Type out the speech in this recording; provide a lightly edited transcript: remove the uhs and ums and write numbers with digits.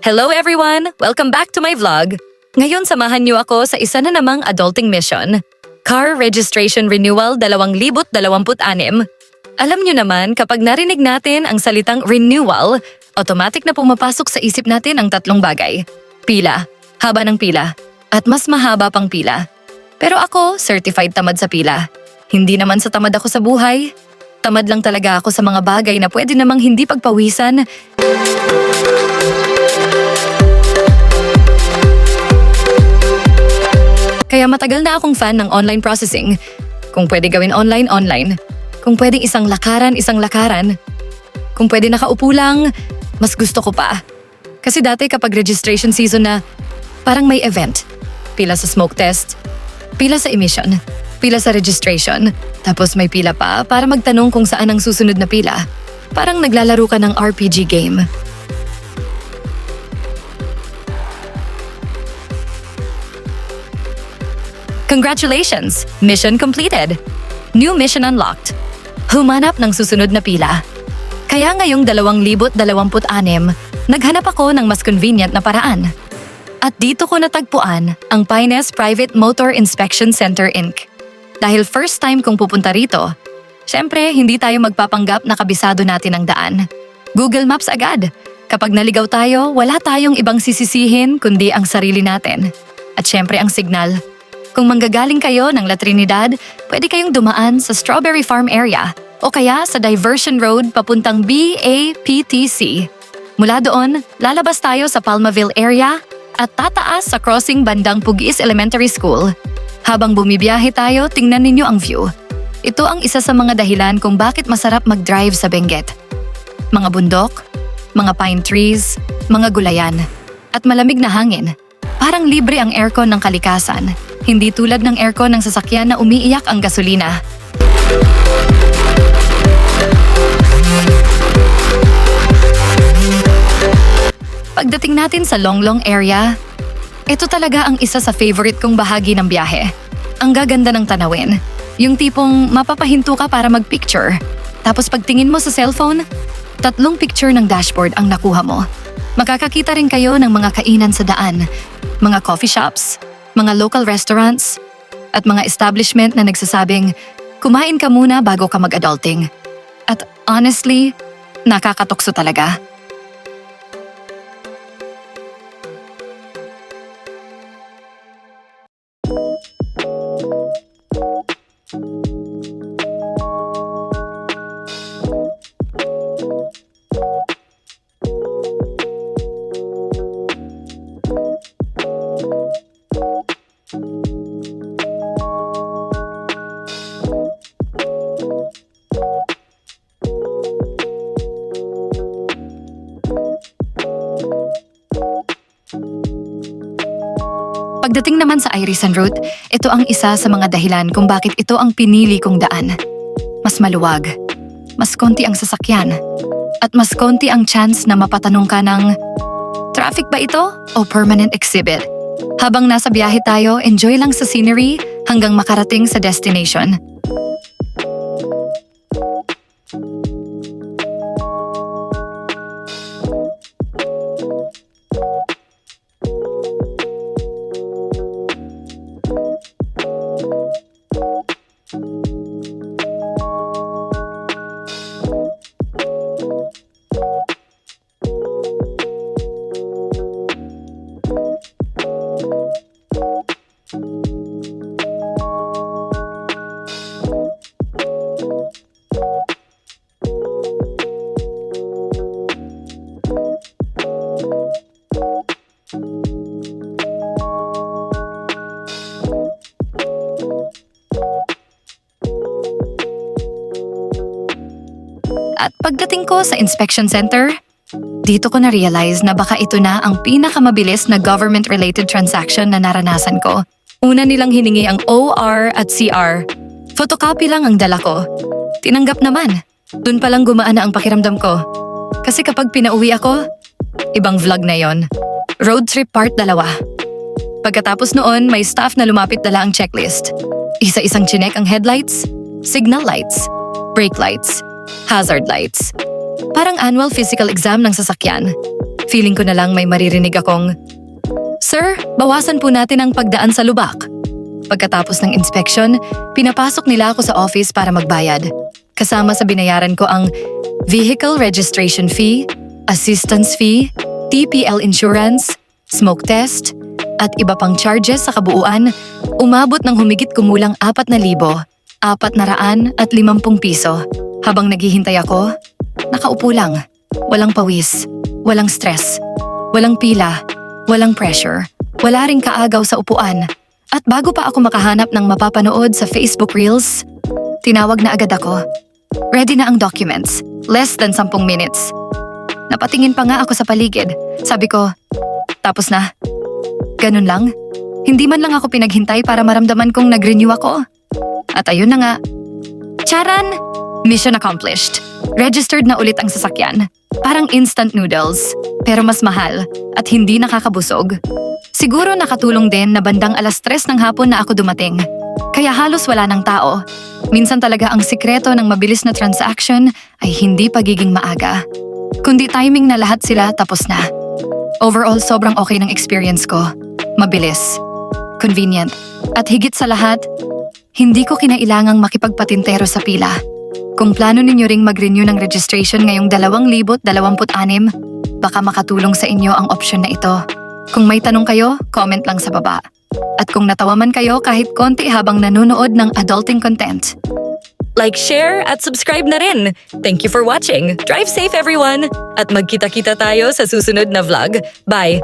Hello everyone! Welcome back to my vlog. Ngayon samahan niyo ako sa isa na namang adulting mission. Car Registration Renewal 2026. Alam niyo naman kapag narinig natin ang salitang renewal, automatic na pumapasok sa isip natin ang tatlong bagay. Pila, haba ng pila, at mas mahaba pang pila. Pero ako, certified tamad sa pila. Hindi naman sa tamad ako sa buhay. Tamad lang talaga ako sa mga bagay na pwede namang hindi pagpawisan. Kaya matagal na akong fan ng online processing. Kung pwede gawin online, online. Kung pwedeng isang lakaran. Kung pwede nakaupo lang, mas gusto ko pa. Kasi dati kapag registration season na, parang may event. Pila sa smoke test, pila sa emission, pila sa registration, tapos may pila pa para magtanong kung saan ang susunod na pila. Parang naglalaro ka ng RPG game. Congratulations! Mission completed! New mission unlocked. Humanap ng susunod na pila. Kaya ngayong 2026, naghanap ako ng mas convenient na paraan. At dito ko natagpuan ang Pines Private Motor Inspection Center Inc. Dahil first time kong pupunta rito, syempre hindi tayo magpapanggap na kabisado natin ang daan. Google Maps agad. Kapag naligaw tayo, wala tayong ibang sisisihin kundi ang sarili natin. At syempre ang signal. Kung manggagaling kayo ng La Trinidad, pwede kayong dumaan sa Strawberry Farm area o kaya sa Diversion Road papuntang BAPTC. Mula doon, lalabas tayo sa Palmaville area at tataas sa crossing bandang Pugiis Elementary School. Habang bumibiyahe tayo, tingnan ninyo ang view. Ito ang isa sa mga dahilan kung bakit masarap mag-drive sa Benguet. Mga bundok, mga pine trees, mga gulayan, at malamig na hangin. Parang libre ang aircon ng kalikasan. Hindi tulad ng aircon ng sasakyan na umiiyak ang gasolina. Pagdating natin sa Longlong area, ito talaga ang isa sa favorite kong bahagi ng biyahe. Ang gaganda ng tanawin. Yung tipong mapapahinto ka para mag-picture. Tapos pagtingin mo sa cellphone, 3 picture ng dashboard ang nakuha mo. Makakakita rin kayo ng mga kainan sa daan, mga coffee shops, mga local restaurants, at mga establishment na nagsasabing, kumain ka muna bago ka mag-adulting. At honestly, nakakatukso talaga. Pagdating naman sa Irisan Route, ito ang isa sa mga dahilan kung bakit ito ang pinili kong daan. Mas maluwag, mas konti ang sasakyan, at mas konti ang chance na mapatanong ka ng, traffic ba ito o permanent exhibit? Habang nasa biyahe tayo, enjoy lang sa scenery hanggang makarating sa destination. At pagdating ko sa inspection center, dito ko na-realize na baka ito na ang pinakamabilis na government-related transaction na naranasan ko. Una nilang hiningi ang OR at CR. Photocopy lang ang dala ko. Tinanggap naman. Doon palang gumaan na ang pakiramdam ko. Kasi kapag pinauwi ako, ibang vlog na yon. Road trip part 2. Pagkatapos noon, may staff na lumapit dala ang checklist. Isa-isang chinek ang headlights, signal lights, brake lights, hazard lights. Parang annual physical exam ng sasakyan. Feeling ko na lang may maririnig akong, "Sir, bawasan po natin ang pagdaan sa lubak." Pagkatapos ng inspection, pinapasok nila ako sa office para magbayad. Kasama sa binayaran ko ang vehicle registration fee, assistance fee, TPL insurance, smoke test, at iba pang charges sa kabuuan, umabot ng humigit kumulang 4,450 piso. Habang naghihintay ako, nakaupo lang. Walang pawis, walang stress, walang pila, walang pressure, wala ring kaagaw sa upuan. At bago pa ako makahanap ng mapapanood sa Facebook Reels, tinawag na agad ako. Ready na ang documents, less than 10 minutes. Napatingin pa nga ako sa paligid. Sabi ko, tapos na. Ganun lang. Hindi man lang ako pinaghintay para maramdaman kong nag-renew ako. At ayun na nga. Charan! Mission accomplished. Registered na ulit ang sasakyan. Parang instant noodles, pero mas mahal at hindi nakakabusog. Siguro nakatulong din na bandang 3:00 ng hapon na ako dumating. Kaya halos wala ng tao. Minsan talaga ang sikreto ng mabilis na transaction ay hindi pagiging maaga, kundi timing na lahat sila tapos na. Overall, sobrang okay ng experience ko. Mabilis, convenient, at higit sa lahat, hindi ko kinailangang makipagpatintero sa pila. Kung plano ninyo ring mag-renew ng registration ngayong 2026, baka makatulong sa inyo ang option na ito. Kung may tanong kayo, comment lang sa baba. At kung natawa man kayo kahit konti habang nanonood ng adulting content, like, share, at subscribe na rin. Thank you for watching. Drive safe everyone! At magkita-kita tayo sa susunod na vlog. Bye!